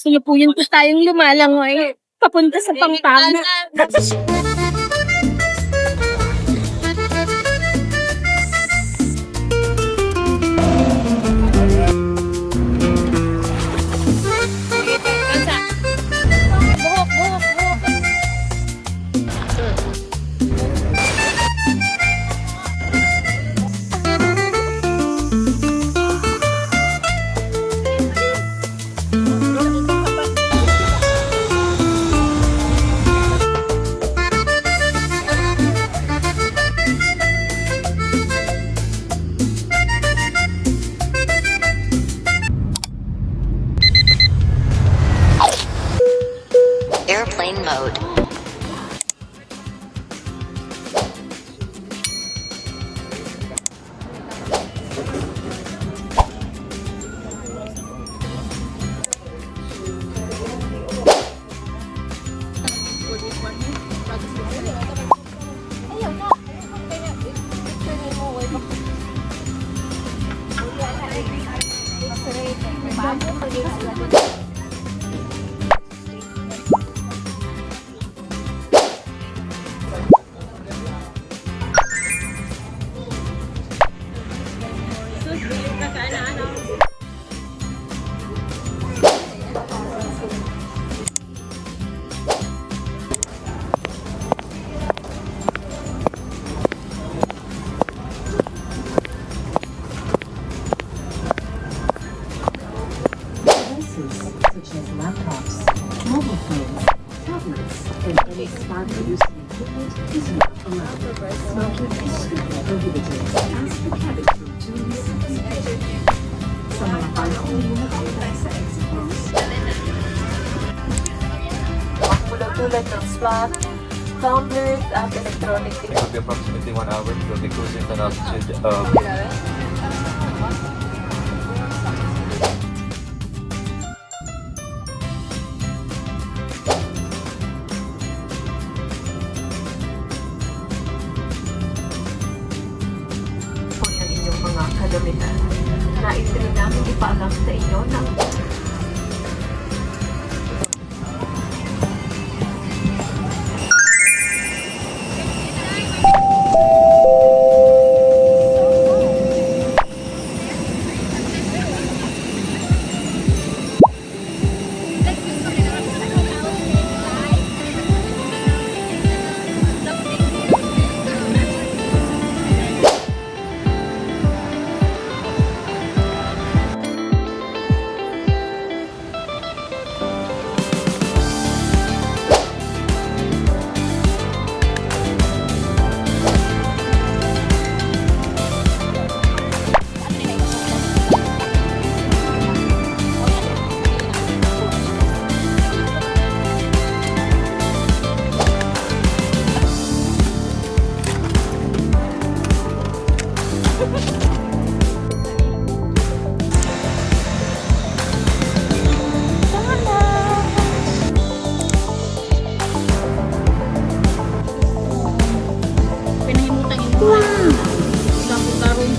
Tulupuyan po tayong lumalangoy papunta sa Pampanga. Buhok, buhok, buhok. Airplane mode. Such as laptops, mobile phones, tablets, and any smart-producing equipment is not allowed. Smoking is strictly prohibited. Ask the cabin crew to listen to you. Sa mga panahon mo sa exit. Tulad ng slot, tumblers, at electronic It will be approximately 1 hour. We'll be cruising at an altitude of po ng inyong mga kagamitan. Nais rin namin ipaalam sa inyo na Pinahimutan yung mga karong.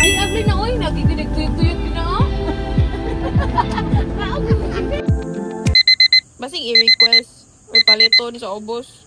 Ay, abli na oy, nagiginig-tuyog-tuyog na oh. Basing i-request or paliton sa ubos.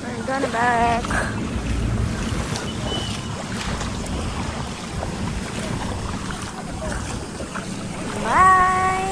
We're gonna back. Bye.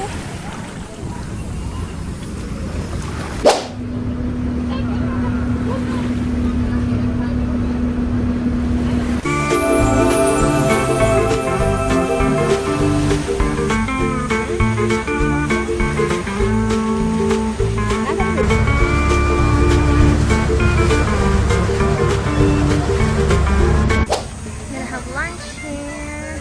Gonna have lunch here.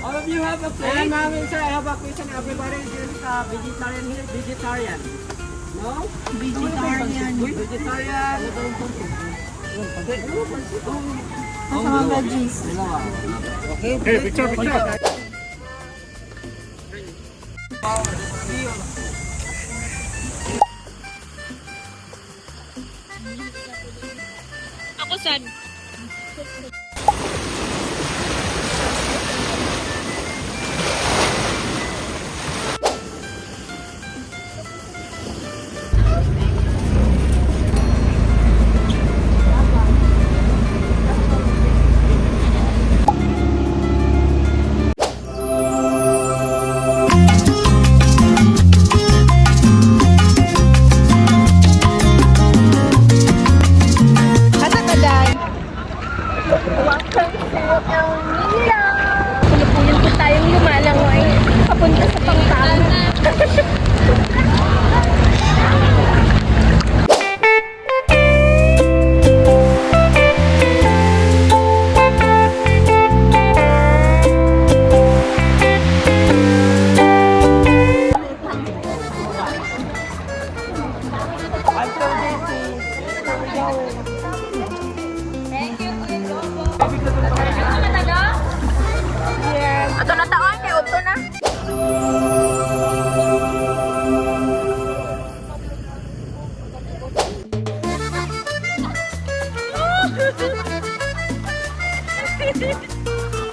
All of you have a plate. And ma'am, sir, I have a question. Everybody is vegetarian here. Vegetarian. No? Vegetarian. Vegetarian. Mga veggies. Okay, picture. Ako san? Ano ka, Day? Welcome to El Nido! Pulupuyan po tayong lumalangoy. Papunta sa Pangtangan. Ato na taon, kay Otto na.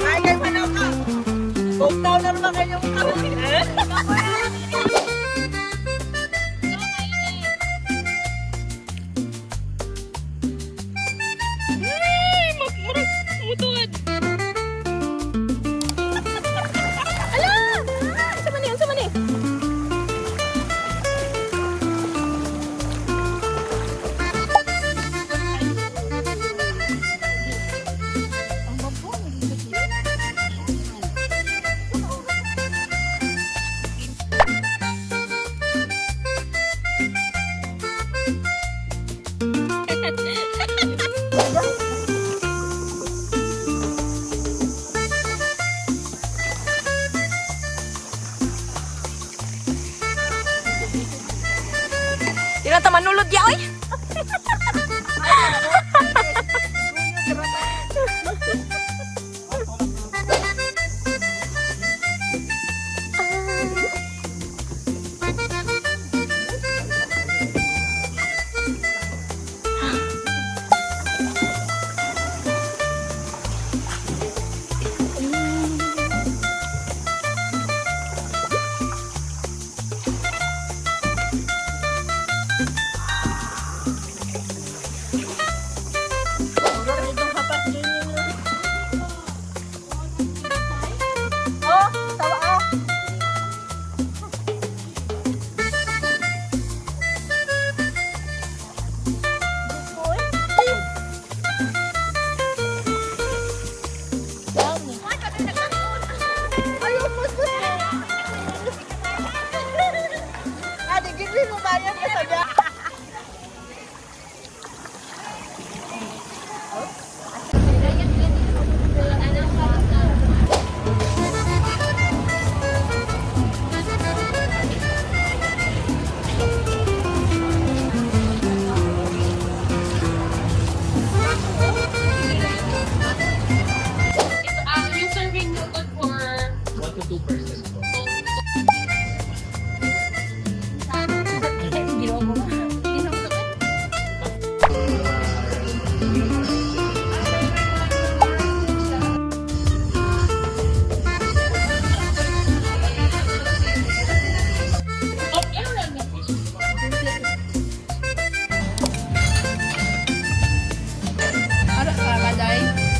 Kaya pa na ka. Buktaw na naman kayong kami. Mutungan. Sa mani. Tira ta manulod ya, oy. Ano ka, Day?